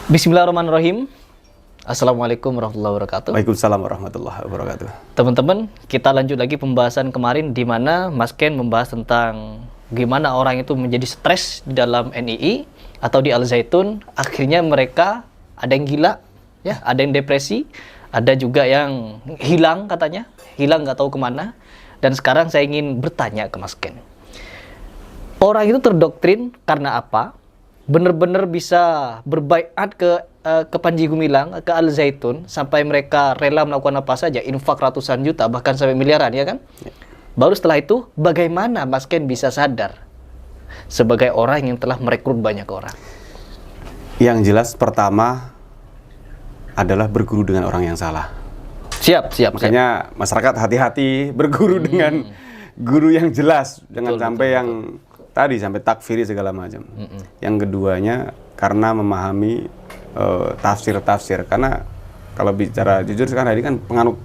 Bismillahirrahmanirrahim. Assalamualaikum warahmatullahi wabarakatuh. Waalaikumsalam warahmatullahi wabarakatuh. Teman-teman, kita lanjut lagi pembahasan kemarin di mana Mas Ken membahas tentang gimana orang itu menjadi stres di dalam NII atau di Al Zaitun. Akhirnya mereka ada yang gila, ya, ada yang depresi, ada juga yang hilang katanya, hilang nggak tahu kemana. Dan sekarang saya ingin bertanya ke Mas Ken. Orang itu terdoktrin karena apa? Benar-benar bisa berbaiat ke Panji Gumilang, ke Al Zaitun, sampai mereka rela melakukan apa saja, infak ratusan juta, bahkan sampai miliaran, ya kan? Ya. Baru setelah itu, bagaimana Mas Ken bisa sadar sebagai orang yang telah merekrut banyak orang? Yang jelas pertama adalah berguru dengan orang yang salah. Siap. Makanya masyarakat hati-hati berguru dengan guru yang jelas, jangan sampai yang tadi sampai takfiri segala macam. Yang keduanya karena memahami tafsir-tafsir, karena kalau bicara jujur sekarang ini kan penganut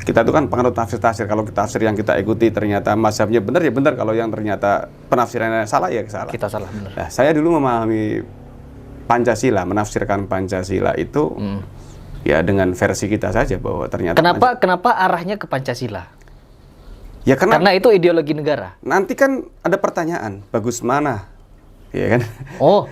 kita itu kan penganut tafsir-tafsir. Kalau tafsir yang kita ikuti ternyata mazhabnya benar ya benar, kalau yang ternyata penafsirannya salah ya salah. Kita salah benar. Nah, saya dulu memahami Pancasila, menafsirkan Pancasila itu ya dengan versi kita saja bahwa ternyata Kenapa arahnya ke Pancasila? Ya karena itu ideologi negara. Nanti kan ada pertanyaan, bagus mana? Ya kan? Oh.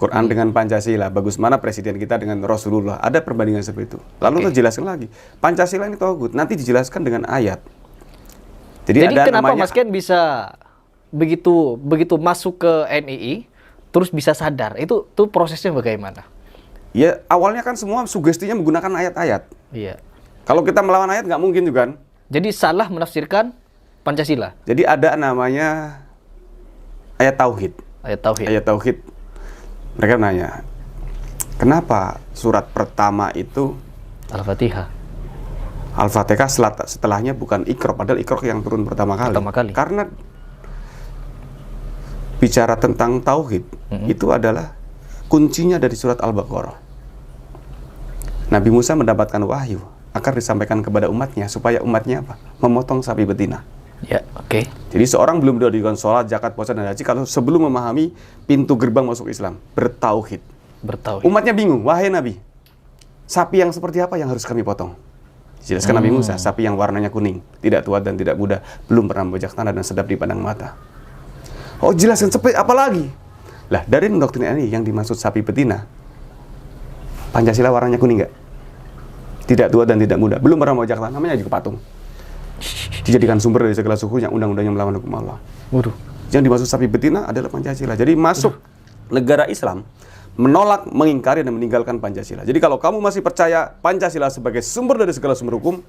Quran dengan Pancasila, bagus mana presiden kita dengan Rasulullah? Ada perbandingan seperti itu. Lalu dijelaskan lagi, Pancasila ini tauhid, nanti dijelaskan dengan ayat. Jadi ada kenapa namanya, Mas Ken bisa begitu masuk ke NII terus bisa sadar? Itu prosesnya bagaimana? Ya awalnya kan semua sugestinya menggunakan ayat-ayat. Iya. Kalau kita melawan ayat nggak mungkin juga kan? Jadi salah menafsirkan Pancasila. Jadi ada namanya ayat tauhid. Ayat tauhid. Mereka nanya, kenapa surat pertama itu Al-Fatihah? Al-Fatihah setelahnya bukan Iqra, padahal Iqra yang turun pertama kali. Karena bicara tentang tauhid itu adalah kuncinya dari surat Al-Baqarah. Nabi Musa mendapatkan wahyu akan disampaikan kepada umatnya supaya umatnya apa? Memotong sapi betina. Ya, oke. Jadi seorang belum didirikan sholat, zakat, puasa dan haji kalau sebelum memahami pintu gerbang masuk Islam, bertauhid. Umatnya bingung, wahai Nabi, sapi yang seperti apa yang harus kami potong? Jelaskan Nabi Musa, sapi yang warnanya kuning, tidak tua dan tidak muda, belum pernah membajak tanah dan sedap dipandang mata. Oh, jelaskan seperti apa lagi? Lah, dari doktrin ini yang dimaksud sapi betina, Pancasila warnanya kuning nggak? Tidak tua dan tidak muda, belum pernah membajak tanah, namanya juga patung. Dijadikan sumber dari segala suku yang undang-undang yang melawan hukum Allah. Yang dimaksud sapi betina adalah Pancasila. Jadi masuk negara Islam menolak, mengingkari dan meninggalkan Pancasila. Jadi kalau kamu masih percaya Pancasila sebagai sumber dari segala sumber hukum,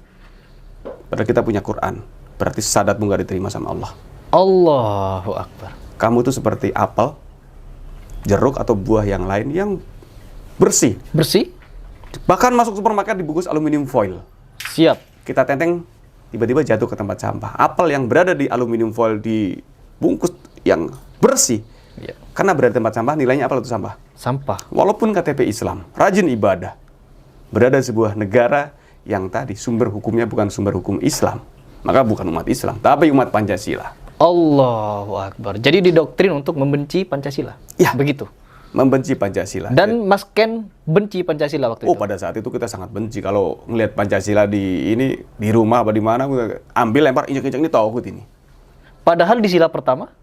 padahal kita punya Quran, berarti syahadatmu nggak diterima sama Allah. Allahu Akbar. Kamu itu seperti apel, jeruk atau buah yang lain yang bersih. Bahkan masuk supermarket dibungkus aluminium foil. Siap. Kita tenteng, tiba-tiba jatuh ke tempat sampah. Apel yang berada di aluminium foil dibungkus yang bersih, karena berada di tempat sampah, nilainya apa itu sampah? Walaupun KTP Islam, rajin ibadah, berada di sebuah negara yang tadi sumber hukumnya bukan sumber hukum Islam, maka bukan umat Islam, tapi umat Pancasila. Allahu Akbar. Jadi didoktrin untuk membenci Pancasila. Ya, begitu. Membenci Pancasila. Dan Mas Ken benci Pancasila waktu itu? Pada saat itu kita sangat benci. Kalau ngelihat Pancasila di rumah apa di mana, ambil lempar injak-injak, ini tauhid ini. Padahal di sila pertama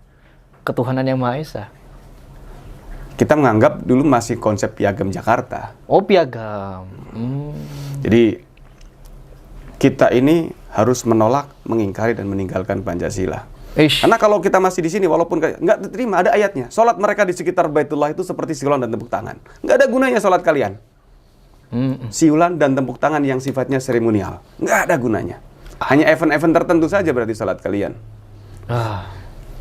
ketuhanan yang Maha Esa. Kita menganggap dulu masih konsep piagam Jakarta. Oh, piagam. Jadi kita ini harus menolak, mengingkari dan meninggalkan Pancasila. Karena kalau kita masih di sini, walaupun nggak diterima, ada ayatnya. Sholat mereka di sekitar Baitullah itu seperti siulan dan tepuk tangan. Nggak ada gunanya sholat kalian. Siulan dan tepuk tangan yang sifatnya seremonial. Nggak ada gunanya. Hanya event-event tertentu saja berarti sholat kalian.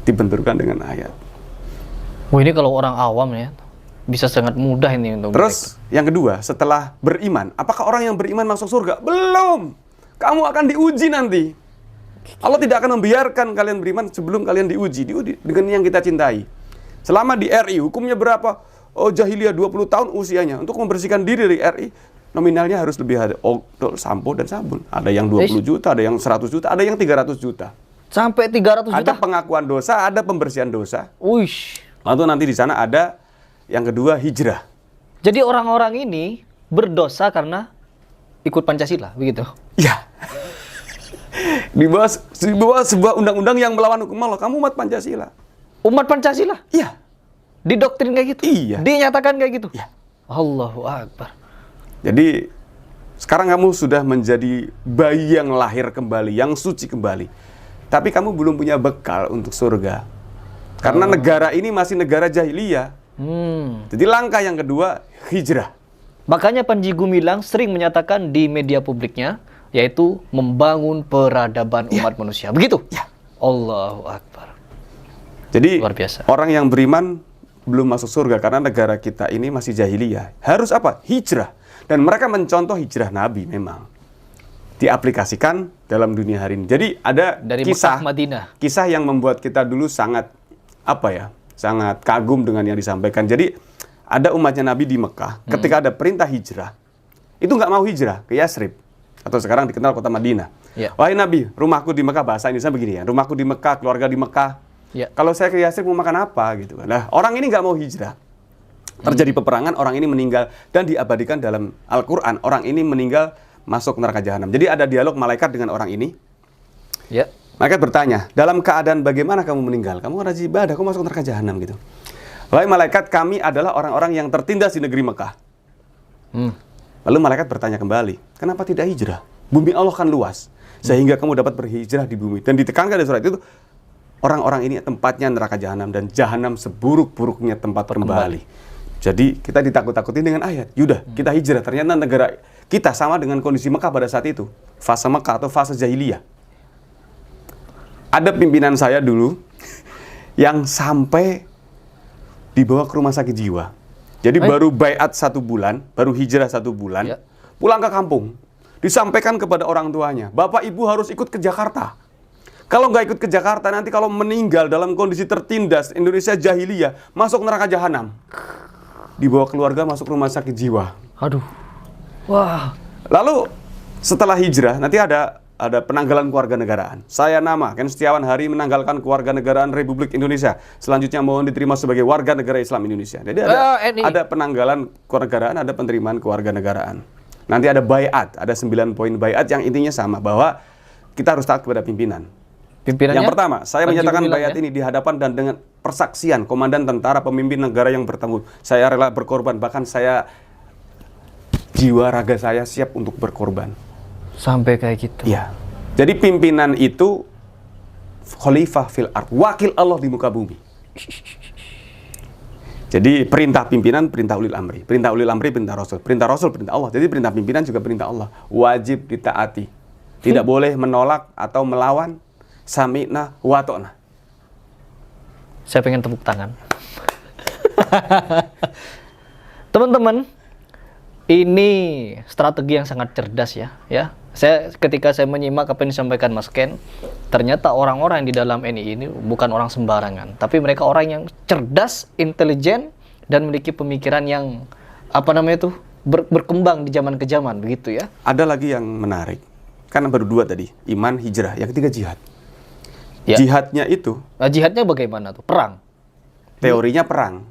Dibenturkan dengan ayat. Ini kalau orang awam ya, bisa sangat mudah ini untuk Terus yang kedua, setelah beriman, apakah orang yang beriman masuk surga? Belum. Kamu akan diuji nanti. Allah tidak akan membiarkan kalian beriman sebelum kalian diuji dengan yang kita cintai. Selama di RI, hukumnya berapa? Jahiliyah 20 tahun usianya. Untuk membersihkan diri dari RI, nominalnya harus lebih ada sampo dan sabun. Ada yang 20 juta, ada yang 100 juta, ada yang 300 juta. Sampai 300 juta? Ada pengakuan dosa, ada pembersihan dosa. Uish. Lalu nanti di sana ada yang kedua hijrah. Jadi orang-orang ini berdosa karena ikut Pancasila, begitu? Ya. Di bawah sebuah undang-undang yang melawan hukum Allah. Kamu umat Pancasila. Umat Pancasila? Iya. Didoktrin kayak gitu? Iya. Dinyatakan kayak gitu? Iya. Allahu Akbar. Jadi sekarang kamu sudah menjadi bayi yang lahir kembali, yang suci kembali. Tapi kamu belum punya bekal untuk surga. Karena negara ini masih negara jahiliyah. Jadi langkah yang kedua, hijrah. Makanya Panji Gumilang sering menyatakan di media publiknya, yaitu membangun peradaban umat manusia. Begitu? Ya. Allahu Akbar. Jadi Luar biasa. orang yang beriman belum masuk surga karena negara kita ini masih jahiliyah. Harus apa? Hijrah. Dan mereka mencontoh hijrah Nabi memang. Diaplikasikan dalam dunia hari ini. Jadi ada Dari kisah Mekah, Madinah. Kisah yang membuat kita dulu sangat sangat kagum dengan yang disampaikan. Jadi ada umatnya Nabi di Mekah, ketika ada perintah hijrah, itu nggak mau hijrah ke Yasrib, atau sekarang dikenal kota Madinah. Ya. Wahai Nabi, rumahku di Mekah, bahasa Indonesia begini ya, rumahku di Mekah, keluarga di Mekah. Ya. Kalau saya ke Yasrib mau makan apa gitu kan? Nah, orang ini nggak mau hijrah. Terjadi peperangan, orang ini meninggal dan diabadikan dalam Al-Quran. Orang ini meninggal masuk neraka jahanam. Jadi ada dialog malaikat dengan orang ini. Ya. Malaikat bertanya, dalam keadaan bagaimana kamu meninggal? Kamu rajin ibadah, kamu masuk neraka jahanam gitu. Wahai malaikat, kami adalah orang-orang yang tertindas di negeri Mekah. Lalu malaikat bertanya kembali, kenapa tidak hijrah? Bumi Allah kan luas, sehingga kamu dapat berhijrah di bumi. Dan ditekankan di surat itu, orang-orang ini tempatnya neraka jahanam, dan jahanam seburuk-buruknya tempat kembali. Jadi kita ditakut-takuti dengan ayat. Yaudah, kita hijrah. Ternyata negara kita sama dengan kondisi Mekah pada saat itu. Fase Mekah atau fase jahiliyah. Ada pimpinan saya dulu yang sampai dibawa ke rumah sakit jiwa. Jadi baru baiat 1 bulan, baru hijrah 1 bulan, pulang ke kampung. Disampaikan kepada orang tuanya, Bapak Ibu harus ikut ke Jakarta. Kalau nggak ikut ke Jakarta, nanti kalau meninggal dalam kondisi tertindas, Indonesia jahiliyah, masuk neraka jahanam. Dibawa keluarga masuk rumah sakit jiwa. Aduh. Wah. Lalu setelah hijrah, nanti ada penanggalan kewarganegaraan. Saya nama Ken Setiawan Hari menanggalkan kewarganegaraan Republik Indonesia. Selanjutnya mohon diterima sebagai warga negara Islam Indonesia. Jadi ada penanggalan kewarganegaraan, ada penerimaan kewarganegaraan. Nanti ada baiat, ada 9 poin baiat yang intinya sama, bahwa kita harus taat kepada pimpinan. Pimpinannya? Yang pertama, saya menyatakan baiat ya? ini di hadapan dan dengan persaksian komandan tentara pemimpin negara yang bertanggung. Saya rela berkorban, bahkan saya jiwa raga saya siap untuk berkorban. Sampai kayak gitu. Iya. Jadi pimpinan itu khalifah fil ard, wakil Allah di muka bumi. Jadi perintah pimpinan, perintah ulil amri. Perintah ulil amri, perintah Rasul. Perintah Rasul, perintah Allah. Jadi perintah pimpinan juga perintah Allah. Wajib ditaati. Tidak boleh menolak atau melawan. Sami'na wa ta'na. Saya pengen tepuk tangan. Teman-teman, ini strategi yang sangat cerdas ya. Ketika saya menyimak apa yang disampaikan Mas Ken, ternyata orang-orang di dalam NII ini bukan orang sembarangan, tapi mereka orang yang cerdas, intelijen, dan memiliki pemikiran yang berkembang di zaman ke zaman, begitu ya. Ada lagi yang menarik, karena baru 2 tadi, iman, hijrah, yang ketiga jihad. Ya. Jihadnya itu, jihadnya bagaimana tuh? Perang. teorinya perang.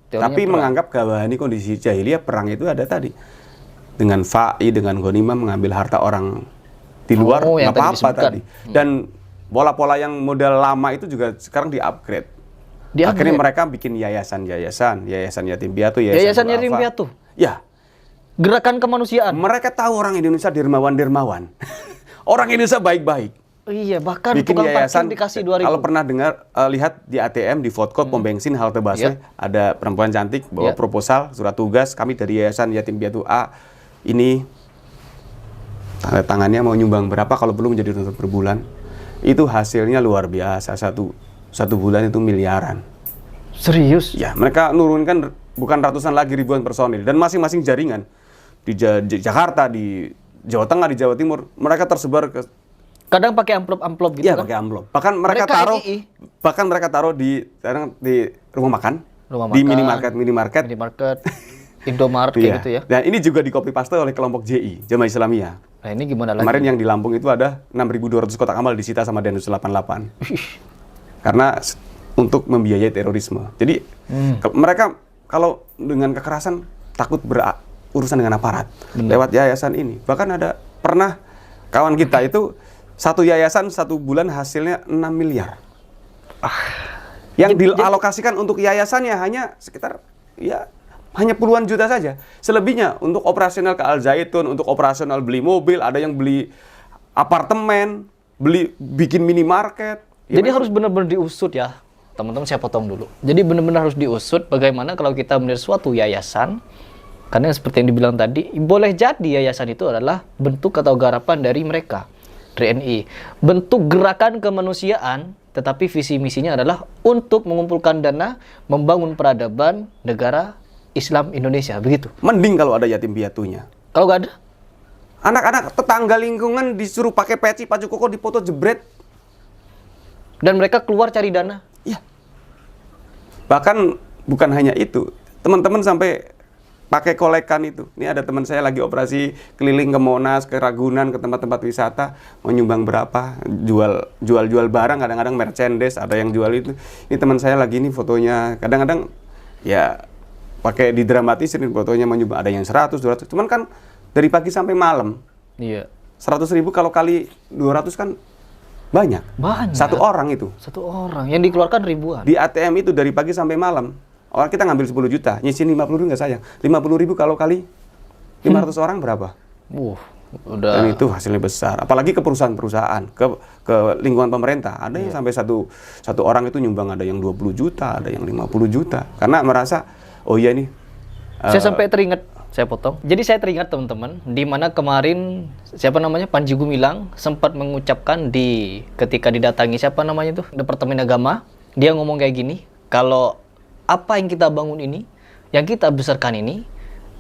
Tapi perang. menganggap bahwa ini kondisi jahiliyah, perang itu ada tadi. Dengan fa'i, dengan ghanimah, mengambil harta orang di luar, nggak apa-apa tadi. Dan pola-pola yang model lama itu juga sekarang di-upgrade. Akhirnya mereka bikin yayasan yatim piatu, yayasan yatim piatu. Ya. Gerakan kemanusiaan. Mereka tahu orang Indonesia dermawan. Orang Indonesia baik-baik. Iya, bahkan bikin tukang yayasan, parkir dikasih 2.000. Kalau pernah dengar, lihat di ATM, di Vodcode, pom bensin, halte busway, ada perempuan cantik bawa proposal, surat tugas, kami dari Yayasan Yatim Piatu A, ini tanda tangannya mau nyumbang berapa, kalau perlu menjadi donor per bulan. Itu hasilnya luar biasa, satu bulan itu miliaran. Serius? Ya, mereka nurunkan bukan ratusan lagi, ribuan personil, dan masing-masing jaringan. Di Jakarta, di Jawa Tengah, di Jawa Timur, mereka tersebar ke. Kadang pakai amplop gitu ya, kan? pakai amplop. Bahkan mereka taruh di rumah makan, di minimarket. Minimarket. Indomaret kayak gitu ya. Dan ini juga di copy paste oleh kelompok JI, Jamaah Islamiyah. Nah, ini gimana lagi? Kemarin yang di Lampung itu ada 6.200 kotak amal disita sama Densus 88. Karena untuk membiayai terorisme. Jadi mereka kalau dengan kekerasan takut berurusan dengan aparat. Lewat yayasan ini. Bahkan ada pernah kawan kita itu satu yayasan 1 bulan hasilnya 6 miliar. Yang dialokasikan untuk yayasannya hanya sekitar hanya puluhan juta saja. Selebihnya untuk operasional ke Al Zaitun, untuk operasional beli mobil, ada yang beli apartemen, bikin minimarket. Jadi harus benar-benar diusut ya. Teman-teman, saya potong dulu. Jadi benar-benar harus diusut bagaimana kalau kita melihat suatu yayasan, karena seperti yang dibilang tadi, boleh jadi yayasan itu adalah bentuk atau garapan dari mereka, dari NI. Bentuk gerakan kemanusiaan, tetapi visi misinya adalah untuk mengumpulkan dana, membangun peradaban negara Islam Indonesia, begitu. Mending kalau ada yatim piatunya. Kalau nggak ada? Anak-anak tetangga lingkungan disuruh pakai peci, baju koko, dipoto jebret. Dan mereka keluar cari dana. Iya. Bahkan bukan hanya itu. Teman-teman sampai pakai kolekan itu. Ini ada teman saya lagi operasi keliling ke Monas, ke Ragunan, ke tempat-tempat wisata. Mau nyumbang berapa? Jual barang, kadang-kadang merchandise, ada yang jual itu. Ini teman saya lagi ini fotonya. Kadang-kadang ya pakai didramatisin fotonya menyumbang, ada yang 100, 200. Cuman kan dari pagi sampai malam. Iya. 100.000 kalau kali 200 kan banyak. Satu orang itu. Satu orang yang dikeluarkan ribuan. Di ATM itu dari pagi sampai malam. Orang kita ngambil 10 juta, nyisin 50.000 nggak sayang. 50.000 kalau kali 500 orang berapa? Udah. Dan itu hasilnya besar. Apalagi ke perusahaan-perusahaan, ke lingkungan pemerintah. Ada yang sampai satu orang itu nyumbang, ada yang 20 juta, ada yang 50 juta. Karena merasa oh iya nih. Saya sampai teringat, saya potong. Jadi saya teringat teman-teman, di mana kemarin siapa namanya Panji Gumilang sempat mengucapkan ketika didatangi siapa namanya tuh Departemen Agama, dia ngomong kayak gini, kalau apa yang kita bangun ini, yang kita besarkan ini,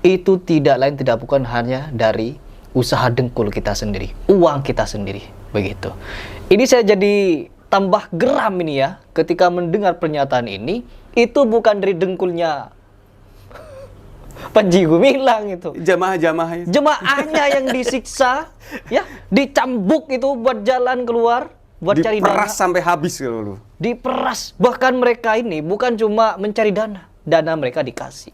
itu tidak lain tidak bukan hanya dari usaha dengkul kita sendiri, uang kita sendiri, begitu. Ini saya jadi tambah geram ini ya, ketika mendengar pernyataan ini, itu bukan dari dengkulnya Panji Gumilang itu. Jemaahnya yang disiksa, ya, dicambuk itu buat jalan keluar, buat cari dana. Diperas sampai habis kalau lu. Diperas. Bahkan mereka ini bukan cuma mencari dana mereka dikasih.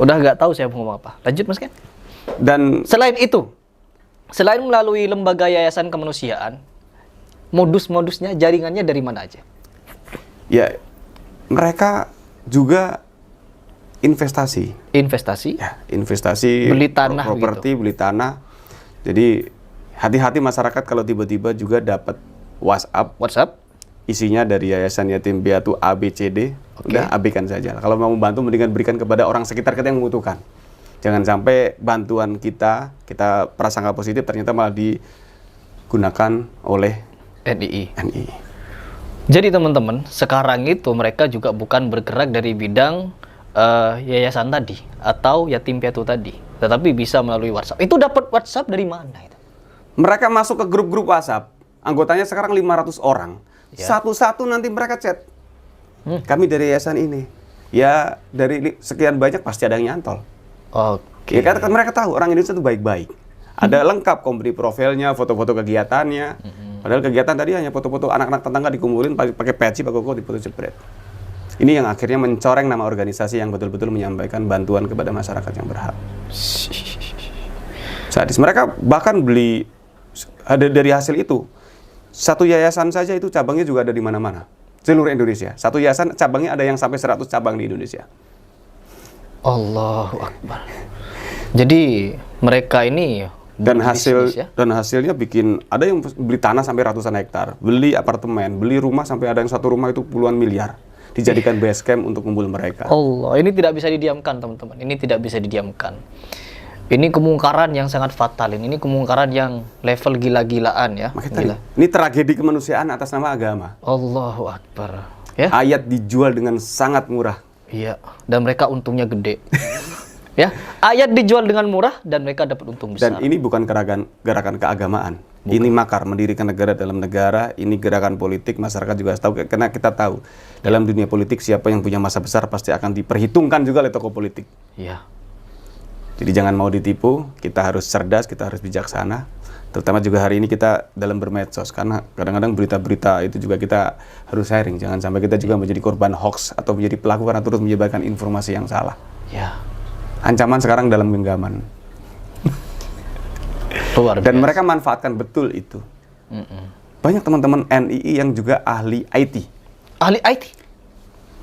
Udah nggak tahu saya mau ngomong apa. Lanjut Mas Ken. Dan selain itu, selain melalui lembaga yayasan kemanusiaan, modus-modusnya, jaringannya dari mana aja? Ya, mereka juga investasi. Ya, investasi, beli tanah, properti, gitu. Beli tanah. Jadi hati-hati masyarakat kalau tiba-tiba juga dapat WhatsApp isinya dari Yayasan Yatim Piatu ABCD, udah abaikan saja. Kalau mau membantu mendingan berikan kepada orang sekitar kita yang membutuhkan. Jangan sampai bantuan kita prasangka positif ternyata malah digunakan oleh NI. Jadi teman-teman, sekarang itu mereka juga bukan bergerak dari bidang yayasan tadi atau yatim piatu tadi, tetapi bisa melalui WhatsApp. Itu dapat WhatsApp dari mana itu? Mereka masuk ke grup-grup WhatsApp. Anggotanya sekarang 500 orang. Ya. Satu-satu nanti mereka chat. Kami dari yayasan ini. Ya, dari sekian banyak pasti ada yang nyantol. Ya, karena mereka tahu orang Indonesia itu baik-baik. Ada lengkap company profilnya, foto-foto kegiatannya. Padahal kegiatan tadi hanya foto-foto anak-anak tetangga dikumpulin pakai peci, pakai koko, dipoto jepret. Ini yang akhirnya mencoreng nama organisasi yang betul-betul menyampaikan bantuan kepada masyarakat yang berhak. Sadis. Mereka bahkan beli, ada dari hasil itu, satu yayasan saja itu cabangnya juga ada di mana-mana. Seluruh Indonesia. Satu yayasan cabangnya ada yang sampai 100 cabang di Indonesia. Allahu Akbar. Jadi mereka ini dan hasilnya bikin, ada yang beli tanah sampai ratusan hektar, beli apartemen, beli rumah sampai ada yang satu rumah itu puluhan miliar. Dijadikan base camp untuk kumpul mereka. Allah, ini tidak bisa didiamkan teman-teman. Ini tidak bisa didiamkan. Ini kemungkaran yang sangat fatal. Ini kemungkaran yang level gila-gilaan ya. Gila. Ini tragedi kemanusiaan atas nama agama. Allahu Akbar. Ya? Ayat dijual dengan sangat murah. Iya. Dan mereka untungnya gede. Ya. Ayat dijual dengan murah dan mereka dapat untung besar. Dan ini bukan gerakan keagamaan. Ini makar, mendirikan negara dalam negara, ini gerakan politik, masyarakat juga harus tahu, karena kita tahu dalam dunia politik siapa yang punya masa besar pasti akan diperhitungkan juga oleh tokoh politik. Iya. Jadi jangan mau ditipu, kita harus cerdas, kita harus bijaksana. Terutama juga hari ini kita dalam bermedsos, karena kadang-kadang berita-berita itu juga kita harus sharing. Jangan sampai kita juga menjadi korban hoax atau menjadi pelaku karena turut menyebarkan informasi yang salah. Ya. Ancaman sekarang dalam genggaman. Dan mereka manfaatkan betul itu. Banyak teman-teman NII yang juga ahli IT. Ahli IT?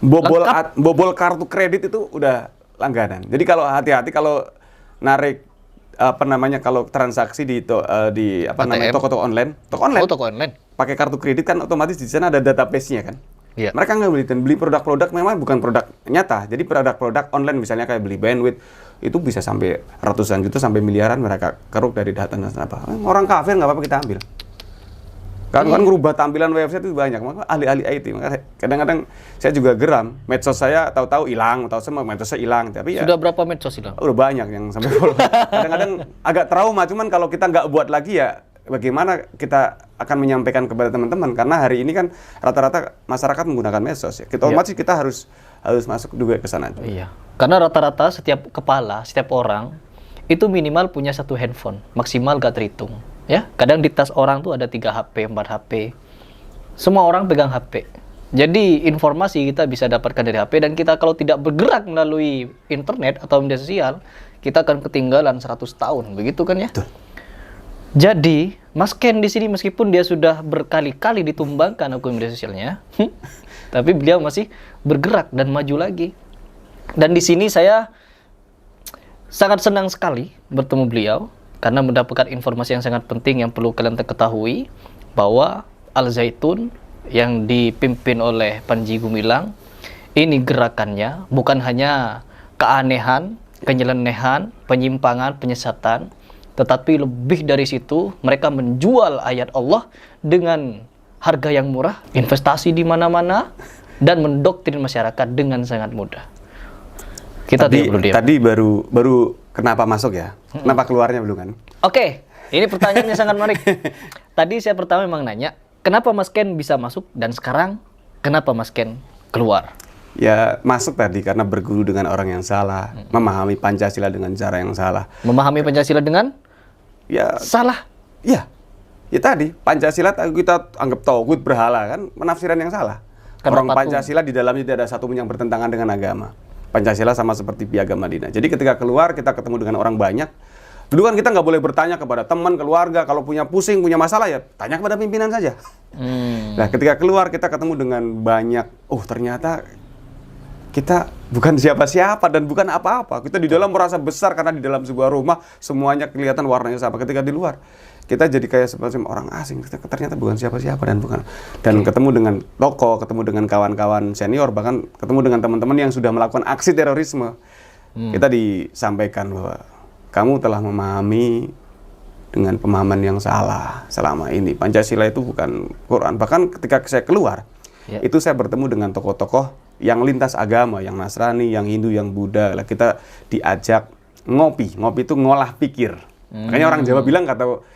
Bobol kartu kredit itu udah langganan. Jadi kalau hati-hati kalau narik kalau transaksi di toko-toko online, toko online. Pakai kartu kredit kan otomatis di sana ada database-nya kan. Iya. Mereka nggak beli produk-produk memang bukan produk nyata. Jadi produk-produk online misalnya kayak beli bandwidth itu bisa sampai ratusan juta sampai miliaran mereka keruk dari data dan apa. Orang kafir nggak apa-apa kita ambil. Kan ngerubah tampilan website itu banyak, maka ahli-ahli IT. Maka kadang-kadang saya juga geram, medsos saya tahu-tahu hilang, tahu semua medsos saya hilang. Tapi sudah berapa medsos hilang? Udah banyak yang sampai follow. Kadang-kadang agak trauma, cuman kalau kita nggak buat lagi ya bagaimana kita akan menyampaikan kepada teman-teman, karena hari ini kan rata-rata masyarakat menggunakan medsos ya. Kita otomatis kita harus masuk juga ke sana. Iya. Karena rata-rata setiap kepala, setiap orang itu minimal punya 1 handphone, maksimal gak terhitung. Ya, kadang di tas orang tuh ada 3 HP, 4 HP. Semua orang pegang HP. Jadi informasi kita bisa dapatkan dari HP, dan kita kalau tidak bergerak melalui internet atau media sosial, kita akan ketinggalan 100 tahun, begitu kan ya? Betul. Jadi, Mas Ken di sini meskipun dia sudah berkali-kali ditumbangkan akun media sosialnya, tapi beliau masih bergerak dan maju lagi. Dan di sini saya sangat senang sekali bertemu beliau, karena mendapatkan informasi yang sangat penting yang perlu kalian ketahui, bahwa Al Zaitun yang dipimpin oleh Panji Gumilang ini gerakannya bukan hanya keanehan, kenyelenehan, penyimpangan, penyesatan, tetapi lebih dari situ mereka menjual ayat Allah dengan harga yang murah, investasi di mana-mana, dan mendoktrin masyarakat dengan sangat mudah. Kita tadi baru kenapa masuk ya? Kenapa keluarnya belum kan? Oke, ini pertanyaannya sangat menarik. Tadi saya pertama memang nanya, kenapa Mas Ken bisa masuk, dan sekarang kenapa Mas Ken keluar? Ya masuk tadi karena berguru dengan orang yang salah, memahami Pancasila dengan cara yang salah. Memahami Pancasila dengan salah? Iya. Ya tadi Pancasila kita anggap tauhid berhala kan, penafsiran yang salah. Orang Pancasila di dalamnya tidak ada satu pun yang bertentangan dengan agama. Pancasila sama seperti Piagam Madinah. Jadi ketika keluar kita ketemu dengan orang banyak. Dulu kan kita nggak boleh bertanya kepada teman, keluarga. Kalau punya pusing, punya masalah ya tanya kepada pimpinan saja. Nah ketika keluar kita ketemu dengan banyak. Ternyata kita bukan siapa-siapa dan bukan apa-apa. Kita di dalam merasa besar karena di dalam sebuah rumah semuanya kelihatan warnanya sama. Ketika di luar kita jadi kayak seperti orang asing. Ternyata bukan siapa-siapa dan ketemu dengan tokoh, ketemu dengan kawan-kawan senior, bahkan ketemu dengan teman-teman yang sudah melakukan aksi terorisme. Kita disampaikan bahwa kamu telah memahami dengan pemahaman yang salah selama ini. Pancasila itu bukan Quran. Bahkan ketika saya keluar, itu saya bertemu dengan tokoh-tokoh yang lintas agama, yang Nasrani, yang Hindu, yang Buddha. Kita diajak ngopi. Ngopi itu ngolah pikir. Makanya orang Jawa bilang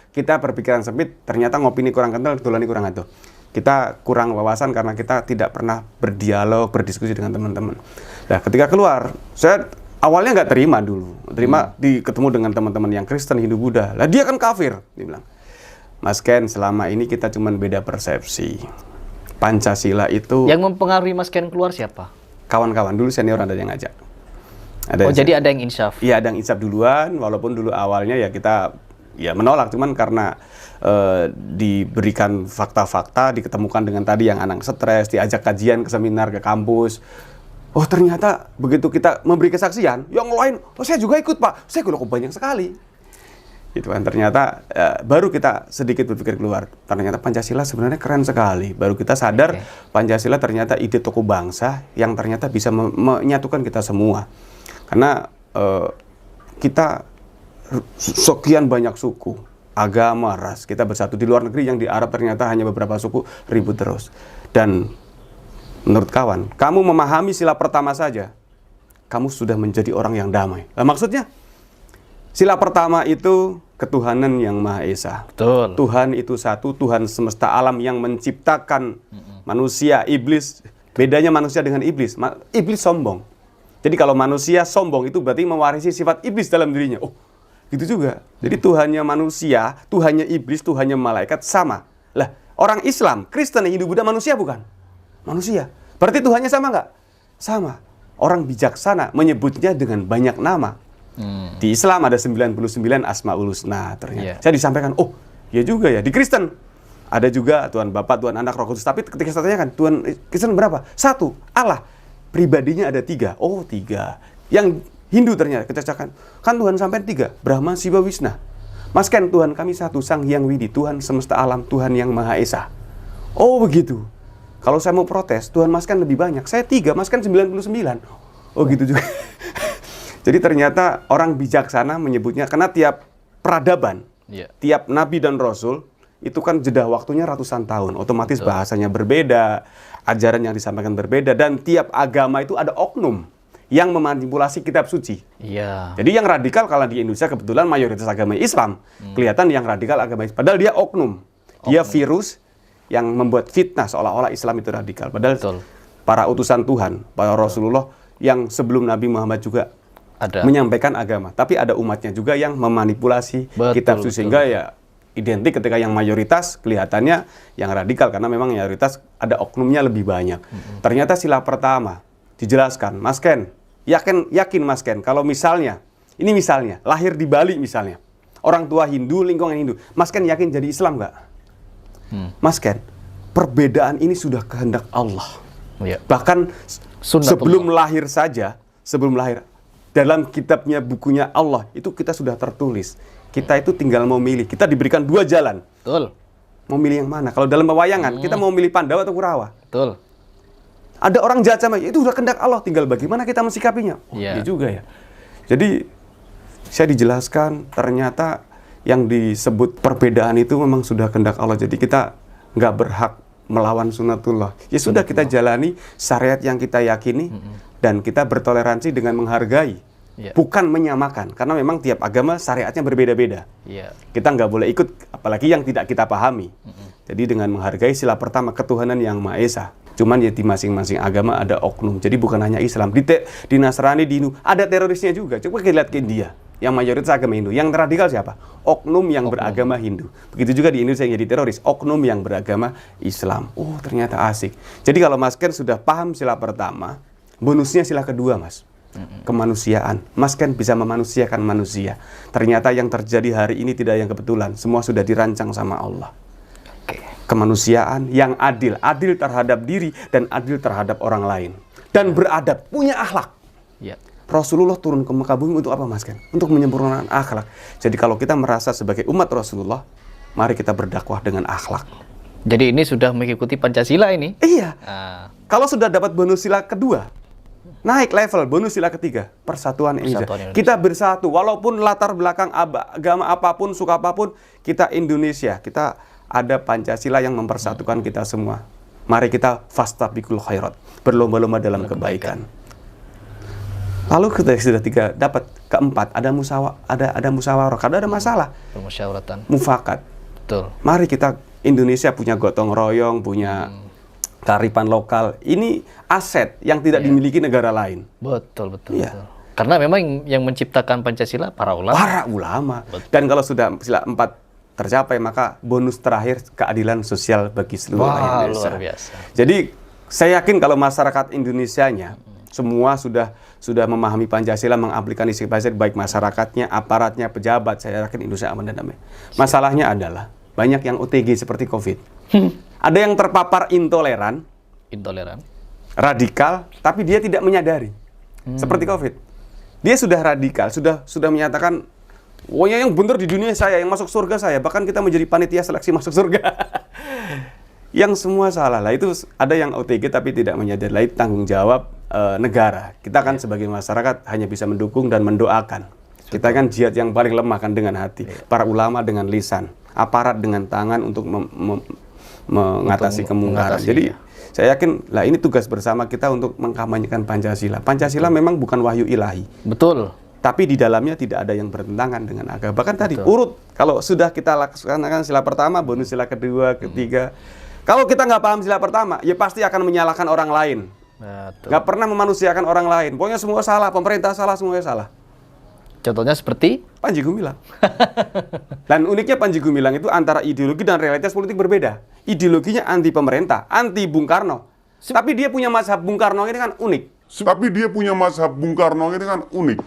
kita berpikiran sempit, ternyata ngopi ini kurang kental, kebetulan ini kurang atuh. Kita kurang wawasan karena kita tidak pernah berdialog, berdiskusi dengan teman-teman. Nah, ketika keluar, saya awalnya nggak terima dulu. Ketemu dengan teman-teman yang Kristen, Hindu, Buddha. Lah dia kan kafir, dia bilang. Mas Ken, selama ini kita cuma beda persepsi. Pancasila itu... Yang mempengaruhi Mas Ken keluar siapa? Kawan-kawan, dulu senior ada yang ngajak. Jadi ada yang insaf? Iya, ada yang insaf duluan, walaupun dulu awalnya ya kita menolak, cuman karena diberikan fakta-fakta, diketemukan dengan tadi yang anak stres, diajak kajian ke seminar, ke kampus. Ternyata begitu kita memberi kesaksian, yang lain, saya juga ikut Pak, saya kok banyak sekali. Gitu kan, ternyata baru kita sedikit berpikir keluar. Ternyata Pancasila sebenarnya keren sekali. Baru kita sadar Pancasila ternyata ide tokoh bangsa yang ternyata bisa menyatukan kita semua. Karena kita sekian banyak suku, agama, ras, kita bersatu. Di luar negeri yang di Arab ternyata hanya beberapa suku, ribut terus. Dan menurut kawan, kamu memahami sila pertama saja, kamu sudah menjadi orang yang damai. Maksudnya, Sila pertama itu ketuhanan yang Maha Esa. Betul. Tuhan itu satu, Tuhan semesta alam yang menciptakan manusia, iblis. Bedanya manusia dengan iblis. Iblis sombong. Jadi kalau manusia sombong itu berarti mewarisi sifat iblis dalam dirinya. Oh, gitu juga. Jadi Tuhannya manusia, Tuhannya iblis, Tuhannya malaikat sama. Lah, orang Islam, Kristen, Hindu, Buddha manusia bukan? Manusia. Berarti Tuhannya sama nggak? Sama. Orang bijaksana menyebutnya dengan banyak nama. Di Islam ada 99 Asmaul Husna ternyata. Saya disampaikan, oh ya juga ya. Di Kristen ada juga Tuhan Bapa, Tuhan Anak, Roh Kudus. Tapi ketika saya tanyakan, Tuhan Kristen berapa? 1, Allah. Pribadinya ada 3. Oh 3. Yang Hindu ternyata kita cakap, kan Tuhan sampai 3. Brahma, Siwa, Wisna. Mas Ken, Tuhan kami 1, Sang Hyang Widi, Tuhan semesta alam, Tuhan yang Maha Esa. Oh begitu. Kalau saya mau protes, Tuhan Mas Ken lebih banyak. Saya 3, Mas Ken 99. Oh gitu juga. Jadi ternyata orang bijaksana menyebutnya, karena tiap peradaban, tiap nabi dan rasul, itu kan jeda waktunya ratusan tahun. Otomatis bahasanya berbeda, ajaran yang disampaikan berbeda, dan tiap agama itu ada oknum yang memanipulasi kitab suci. Jadi yang radikal kalau di Indonesia kebetulan mayoritas agama Islam, kelihatan yang radikal agama Islam. Padahal dia oknum. Dia virus yang membuat fitnah seolah-olah Islam itu radikal. Padahal para utusan Tuhan, para Rasulullah yang sebelum Nabi Muhammad juga menyampaikan agama, tapi ada umatnya juga yang memanipulasi kitab suci, sehingga ya identik ketika yang mayoritas kelihatannya yang radikal, karena memang mayoritas ada oknumnya lebih banyak. Ternyata sila pertama dijelaskan, Mas Ken, yakin Mas Ken, kalau misalnya, ini misalnya, lahir di Bali misalnya, orang tua Hindu, lingkungan Hindu, Mas Ken yakin jadi Islam nggak? Mas Ken, perbedaan ini sudah kehendak Allah. Bahkan sebelum lahir saja, sebelum lahir, dalam kitabnya, bukunya Allah, itu kita sudah tertulis. Kita itu tinggal mau milih. Kita diberikan 2 jalan. Betul. Mau milih yang mana? Kalau dalam pewayangan, kita mau milih Pandawa atau Kurawa? Betul. Ada orang jahat sama, itu sudah kehendak Allah. Tinggal bagaimana kita mensikapinya. Oh, iya juga ya. Jadi, saya dijelaskan, ternyata yang disebut perbedaan itu memang sudah kehendak Allah. Jadi, kita nggak berhak melawan sunatullah. Ya sudah, kita jalani syariat yang kita yakini, dan kita bertoleransi dengan menghargai, bukan menyamakan, karena memang tiap agama syariatnya berbeda-beda. Kita nggak boleh ikut, apalagi yang tidak kita pahami. Jadi dengan menghargai sila pertama ketuhanan yang Maha Esa. Cuman ya di masing-masing agama ada oknum. Jadi bukan hanya Islam, di Nasrani, di Hindu ada terorisnya juga. Coba kita lihat ke India, yang mayoritas agama Hindu. Yang radikal siapa? Oknum yang beragama Hindu. Begitu juga di Indonesia yang jadi teroris, oknum yang beragama Islam. Oh ternyata asik. Jadi kalau Mas Ken sudah paham sila pertama, bonusnya sila kedua, Mas. Kemanusiaan. Mas Ken bisa memanusiakan manusia. Ternyata yang terjadi hari ini tidak yang kebetulan. Semua sudah dirancang sama Allah. Kemanusiaan yang adil. Adil terhadap diri dan adil terhadap orang lain. Dan beradab, punya akhlak. Rasulullah turun ke Mekah bumi untuk apa, Mas Ken? Untuk menyempurnakan akhlak. Jadi kalau kita merasa sebagai umat Rasulullah, mari kita berdakwah dengan akhlak. Jadi ini sudah mengikuti Pancasila ini? Iya. Kalau sudah dapat bonus sila kedua, naik level, bonus sila ketiga, persatuan Indonesia. Kita bersatu, walaupun latar belakang agama apapun, suku apapun, kita Indonesia. Kita ada Pancasila yang mempersatukan kita semua. Mari kita fastabiqul khairat, berlomba-lomba dalam kebaikan. Lalu kita sudah 3 dapat, keempat ada musyawarah, karena ada masalah. Permusyawaratan. Mufakat. Betul. Mari kita Indonesia punya gotong royong, punya kearifan lokal. Ini aset yang tidak dimiliki negara lain. Betul. Karena memang yang menciptakan Pancasila para ulama. Dan kalau sudah sila 4 tercapai, maka bonus terakhir keadilan sosial bagi seluruh rakyat Indonesia. Luar biasa. Jadi saya yakin kalau masyarakat Indonesianya semua sudah memahami Pancasila, mengaplikasi Pancasila, baik masyarakatnya, aparatnya, pejabat, saya yakin Indonesia aman dan damai. Masalahnya adalah banyak yang OTG seperti COVID. Ada yang terpapar intoleran, radikal, tapi dia tidak menyadari. Seperti COVID. Dia sudah radikal, sudah menyatakan, "Wah, yang benar di dunia saya, yang masuk surga saya." Bahkan kita menjadi panitia seleksi masuk surga. Yang semua salah lah. Itu ada yang OTG tapi tidak menyadari. Lah, itu tanggung jawab negara. Kita kan sebagai masyarakat hanya bisa mendukung dan mendoakan. Kita kan jihad yang paling lemah kan dengan hati. Para ulama dengan lisan, aparat dengan tangan untuk mengatasi kemungkaran. Jadi saya yakin lah ini tugas bersama kita untuk mengkampanyekan Pancasila. Pancasila memang bukan wahyu ilahi. Betul. Tapi di dalamnya tidak ada yang bertentangan dengan agama. Bahkan tadi urut, kalau sudah kita laksanakan sila pertama, bonus sila kedua, ketiga. Kalau kita nggak paham sila pertama, ya pasti akan menyalahkan orang lain. Nggak pernah memanusiakan orang lain. Pokoknya semua salah, pemerintah salah, semuanya salah. Contohnya seperti? Panji Gumilang. Dan uniknya Panji Gumilang itu antara ideologi dan realitas politik berbeda. Ideologinya anti pemerintah, anti Bung Karno. Tapi dia punya mazhab Bung Karno ini kan unik. Tapi dia punya mazhab Bung Karno ini kan unik.